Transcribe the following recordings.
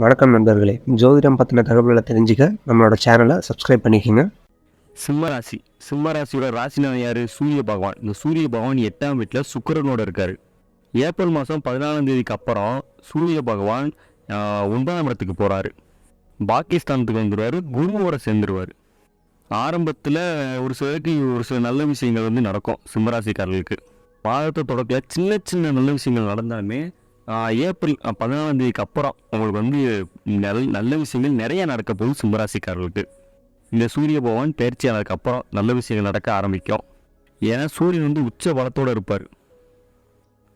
வணக்கம் நண்பர்களே. ஜோதிடம் பத்தின தகவல்கள தெரிஞ்சுக்க நம்மளோட சேனல சப்ஸ்கிரைப் பண்ணிக்கங்க. சிம்மராசி. சிம்மராசியோட ராசிநாதன் யாரு? சூரிய பகவான். இந்த சூரிய பகவான் 8ஆம் வீட்ல சுக்கிரனோட இருக்காரு. ஏப்ரல் மாதம் 14ஆம் தேதிக்கு அப்புறம் சூரிய பகவான் 9ஆம் இடத்துக்கு போறாரு. பாகிஸ்தானத்துக்கு வந்துடுவாரு. குருவோட சேர்ந்துருவாரு. ஆரம்பத்தில் ஒரு சில நல்ல விஷயங்கள் நடக்கும் சிம்மராசிக்காரர்களுக்கு. மாதத்தை தொடக்கத்தில் சின்ன சின்ன நல்ல விஷயங்கள் நடந்தாலுமே ஏப்ரல் 14ஆம் தேதிக்கு அப்புறம் உங்களுக்கு நல்ல விஷயங்கள் நிறைய நடக்க போகுது சிம்மராசிக்காரர்களுக்கு. இந்த சூரிய பகவான் பயிற்சி ஆனதுக்கு அப்புறம் நல்ல விஷயங்கள் நடக்க ஆரம்பிக்கும். ஏன்னா சூரியன் உச்ச பலத்தோடு இருப்பார்.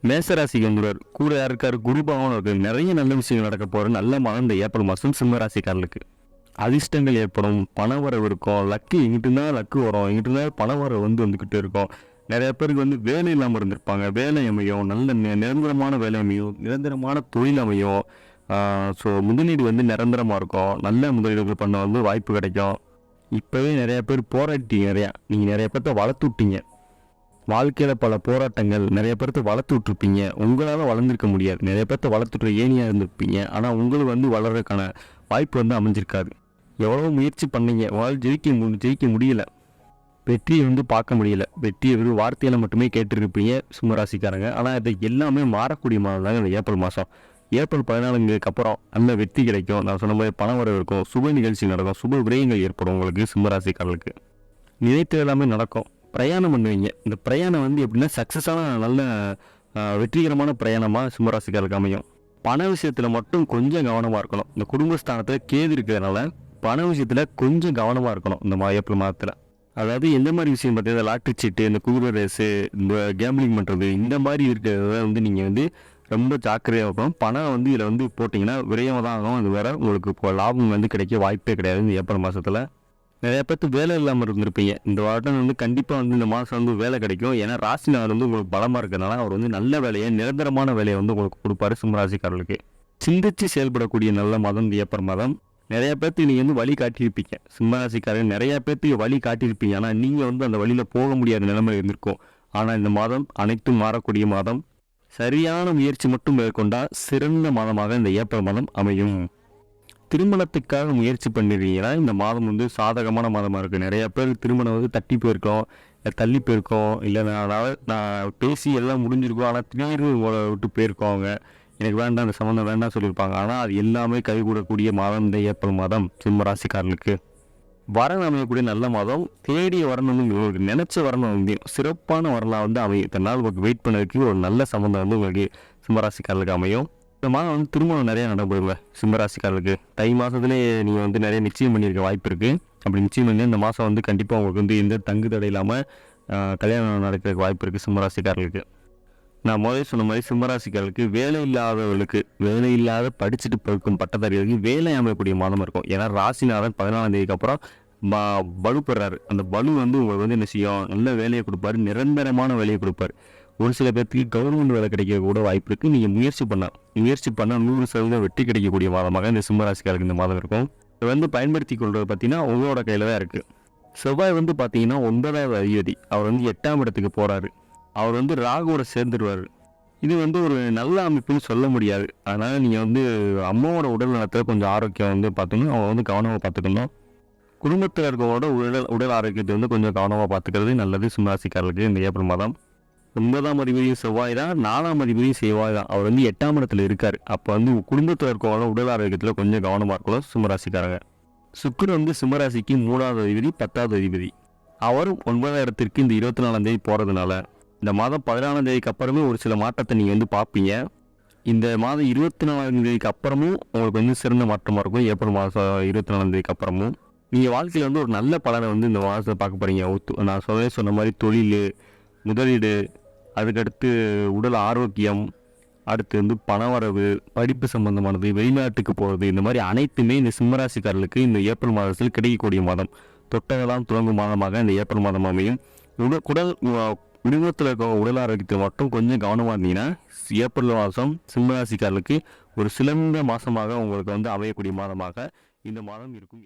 மேசராசிக்கு வந்துடுவார். கூட யார் இருக்கார்? குரு பகவான் இருக்கார். நிறைய நல்ல விஷயங்கள் நடக்க போகிற நல்ல மாதம் இந்த ஏப்ரல் மாதம் சிம்மராசிக்காரர்களுக்கு. அதிர்ஷ்டங்கள் ஏற்படும், பணவரவு இருக்கும். லக்கு எங்கிட்டு இருந்தால் லக்கு வரும், எங்கிட்டு இருந்தால் பணவரவு வந்துக்கிட்டே இருக்கும். நிறைய பேருக்கு வேலை இல்லாமல் இருந்திருப்பாங்க. வேலை அமையும், நல்ல நிரந்தரமான வேலை அமையும், நிரந்தரமான தொழில் அமையும். ஸோ முதலீடு நிரந்தரமாக இருக்கும். நல்ல முதலீடுகள் பண்ண வாய்ப்பு கிடைக்கும். இப்போவே நிறைய பேர் போராட்டிங்க. நீங்கள் நிறைய பேர்த்த வளர்த்து விட்டீங்க. வாழ்க்கையில் பல போராட்டங்கள் நிறைய பேர்த்த வளர்த்து விட்ருப்பீங்க. உங்களால் வளர்ந்துருக்க முடியாது. நிறைய பேர்த்த வளர்த்துட்டு ஏனியாக இருந்திருப்பீங்க. ஆனால் உங்களுக்கு வளர்கிறதுக்கான வாய்ப்பு அமைஞ்சிருக்காது. எவ்வளோ முயற்சி பண்ணீங்க, ஜெயிக்க முடியல. வெற்றியை பார்க்க முடியல. வெற்றியை வார்த்தையில் மட்டுமே கேட்டுருப்பீங்க சிம்மராசிக்காரங்க. ஆனால் இது எல்லாமே மாறக்கூடிய மாதம் தாங்க இந்த ஏப்ரல் மாதம். ஏப்ரல் 14க்கு அப்புறம் நல்ல வெற்றி கிடைக்கும். நான் சொன்ன மாதிரி பணம் வரவு இருக்கும், சுப நிகழ்ச்சி நடக்கும், சுப விரயங்கள் ஏற்படும். உங்களுக்கு சிம்மராசிக்காரர்களுக்கு நினைத்து எல்லாமே நடக்கும். பிரயாணம் பண்ணுவீங்க. இந்த பிரயாணம் எப்படின்னா சக்ஸஸான நல்ல வெற்றிகரமான பிரயாணமாக சிம்மராசிக்காரர்களுக்கு அமையும். பண விஷயத்தில் மட்டும் கொஞ்சம் கவனமாக இருக்கணும். இந்த குடும்பஸ்தானத்தில் கேது இருக்கிறதுனால பண விஷயத்தில் கொஞ்சம் கவனமாக இருக்கணும் இந்த ஏப்ரல் மாதத்தில். அதாவது எந்த மாதிரி விஷயம் பார்த்தீங்கன்னா லாட்ரி சீட்டு, இந்த குதிரை ரேஸு, இந்த கேம்பிளிங் பண்ணுறது, இந்த மாதிரி இருக்கிறத நீங்கள் ரொம்ப ஜாக்கிரதையாக இருக்கணும். பணம் இதில் போட்டிங்கன்னா விரயம் தான் ஆகும். அது வேறு உங்களுக்கு இப்போ லாபம் கிடைக்க வாய்ப்பே கிடையாது. இந்த ஏப்ரல் மாதத்தில் நிறைய பேர்த்து வேலை இல்லாமல் இருந்திருப்பீங்க. இந்த வாட்டம் கண்டிப்பாக இந்த மாதம் வேலை கிடைக்கும். ஏன்னா ராசிநாதர் உங்களுக்கு பலமாக இருக்கிறதுனால அவர் நல்ல வேலையை, நிரந்தரமான வேலையை உங்களுக்கு கொடுப்பாரு சிம்மராசிக்காரர்களுக்கு. சிந்திச்சு செயல்படக்கூடிய நல்ல மாதம் இந்த ஏப்ரல் மாதம். நிறைய பேர்த்துக்கு நீங்கள் வழி காட்டியிருப்பீங்க. சிம்மராசிக்காரர்கள் நிறைய பேர்த்துக்கு வழி காட்டியிருப்பீங்க. ஆனால் நீங்கள் அந்த வழியில் போக முடியாத நிலைமை இருந்திருக்கும். ஆனால் இந்த மாதம் அனைத்தும் மாறக்கூடிய மாதம். சரியான முயற்சி மட்டும் மேற்கொண்டால் சிறந்த மாதமாக இந்த ஏப்ரல் மாதம் அமையும். திருமணத்துக்காக முயற்சி பண்ணிடுறீங்கன்னா இந்த மாதம் சாதகமான மாதமாக இருக்குது. நிறைய பேர் திருமணம் தட்டி போயிருக்கோம், தள்ளி போயிருக்கோம், இல்லை நான் பேசி எல்லாம் முடிஞ்சிருக்கோம். ஆனால் திடீர்னு விட்டு போயிருக்கோம். அவங்க எனக்கு வேண்டாம், அந்த சம்மந்தம் வேண்டாம் சொல்லியிருப்பாங்க. ஆனால் அது எல்லாமே கைகூடக்கூடிய மாதம் இந்த ஏப்ரல் மாதம் சிம்மராசிக்காரர்களுக்கு. வரன் அமையக்கூடிய நல்ல மாதம். தேடிய வரணும், உங்களுக்கு நினைச்ச வரணும், சிறப்பான வரலாம் அமையும். இத்தனை நாள் உங்களுக்கு வெயிட் பண்ணதுக்கு ஒரு நல்ல சம்மந்தம் உங்களுக்கு சிம்மராசிக்காரர்களுக்கு அமையும். இந்த மாதம் திருமணம் நிறைய நடைபெறுங்க சிம்மராசிக்காரர்களுக்கு. தை மாதத்துலேயே நீங்கள் நிறைய நிச்சயம் பண்ணியிருக்க வாய்ப்பு இருக்குது. அப்படி நிச்சயம் பண்ணி இந்த மாதம் கண்டிப்பாக உங்களுக்கு எந்த தங்கு தடை இல்லாமல் கல்யாணம் நடக்கிறதுக்கு வாய்ப்பு இருக்குது சிம்மராசிக்காரர்களுக்கு. நான் முதல்ல சொன்ன மாதிரி சிம்மராசிக்காரர்களுக்கு வேலை இல்லாத படிச்சுட்டு போயிருக்கும் பட்டதாரிகளுக்கு வேலை அமையக்கூடிய மாதம் இருக்கும். ஏன்னா ராசிநாதன் 14ஆம் தேதிக்கு அப்புறம் பலு பெறாரு. அந்த பலு உங்களுக்கு என்ன செய்யும்? நல்ல வேலையை கொடுப்பாரு, நிரந்தரமான வேலையை கொடுப்பாரு. ஒரு சில பேர்த்துக்கு கவர்மெண்ட் வேலை கிடைக்க கூட வாய்ப்பு இருக்குது. நீங்கள் முயற்சி பண்ணால் 100% வெற்றி கிடைக்கக்கூடிய மாதமாக இந்த சிம்மராசிக்காரருக்கு இந்த மாதம் இருக்கும். இதை பயன்படுத்தி கொள்வது பார்த்தீங்கன்னா உங்களோட கையில் தான் இருக்குது. செவ்வாய் பார்த்தீங்கன்னா 9ஆவது அதிபதி. அவர் 8ஆம் இடத்துக்கு போகிறாரு. அவர் ராகுவோட சேர்ந்துடுவார். இது ஒரு நல்ல அமைப்புன்னு சொல்ல முடியாது. அதனால் நீங்கள் அம்மாவோட உடல் நலத்தில் கொஞ்சம் ஆரோக்கியம் பார்த்துக்கணும். அவங்க கவனமாக பார்த்துக்கணும். குடும்பத்தில் இருக்கவங்களோட உடல் ஆரோக்கியத்தை கொஞ்சம் கவனமாக பார்த்துக்கிறது நல்லது சிம்மராசிக்காரர்களுக்கு இந்த ஏப்ரல் மாதம். 9ஆம் அதிபதியும் செவ்வாய் தான், 4ஆம் அதிபதியும் செவ்வாய் தான். அவர் 8ஆம் இடத்துல இருக்கார். அப்போ குடும்பத்தில் இருக்கவங்களோட உடல் ஆரோக்கியத்தில் கொஞ்சம் கவனமாக இருக்கணும் சிம்மராசிக்காரங்க. சுக்கிரன் சிம்மராசிக்கு 3ஆவது அதிபதி, 10ஆவது அதிபதி. அவரும் 9ஆம் இடத்திற்கு இந்த 24ஆம் தேதி போகிறதுனால இந்த மாதம் 14ஆம் தேதிக்கு அப்புறமே ஒரு சில மாற்றத்தை நீங்கள் பார்ப்பீங்க. இந்த மாதம் 24ஆம் தேதிக்கு அப்புறமும் உங்களுக்கு சிறந்த மாற்றமாக இருக்கும். ஏப்ரல் மாதம் 24ஆம் தேதிக்கு அப்புறமும் நீங்கள் வாழ்க்கையில் ஒரு நல்ல பலனை இந்த மாதத்தை பார்க்க போகிறீங்க. நான் சொன்ன மாதிரி தொழில், முதலீடு, அதுக்கடுத்து உடல் ஆரோக்கியம், அடுத்து பணவரவு, படிப்பு சம்பந்தமானது, வெளிநாட்டுக்கு போகிறது, இந்த மாதிரி அனைத்துமே இந்த சிம்மராசிக்காரர்களுக்கு இந்த ஏப்ரல் மாதத்தில் கிடைக்கக்கூடிய மாதம். தொட்டதெல்லாம் துவங்கும் மாதமாக இந்த ஏப்ரல் மாதம் அமையும். குடும்பத்தில் இருக்க உடல் ஆரோக்கியத்தை மட்டும் கொஞ்சம் கவனமாக இருந்தீங்கன்னா ஏப்ரல் மாதம் சிம்மராசிக்காரர்களுக்கு ஒரு சிறந்த மாதமாக உங்களுக்கு அமையக்கூடிய மாதமாக இந்த மாதம் இருக்கும்.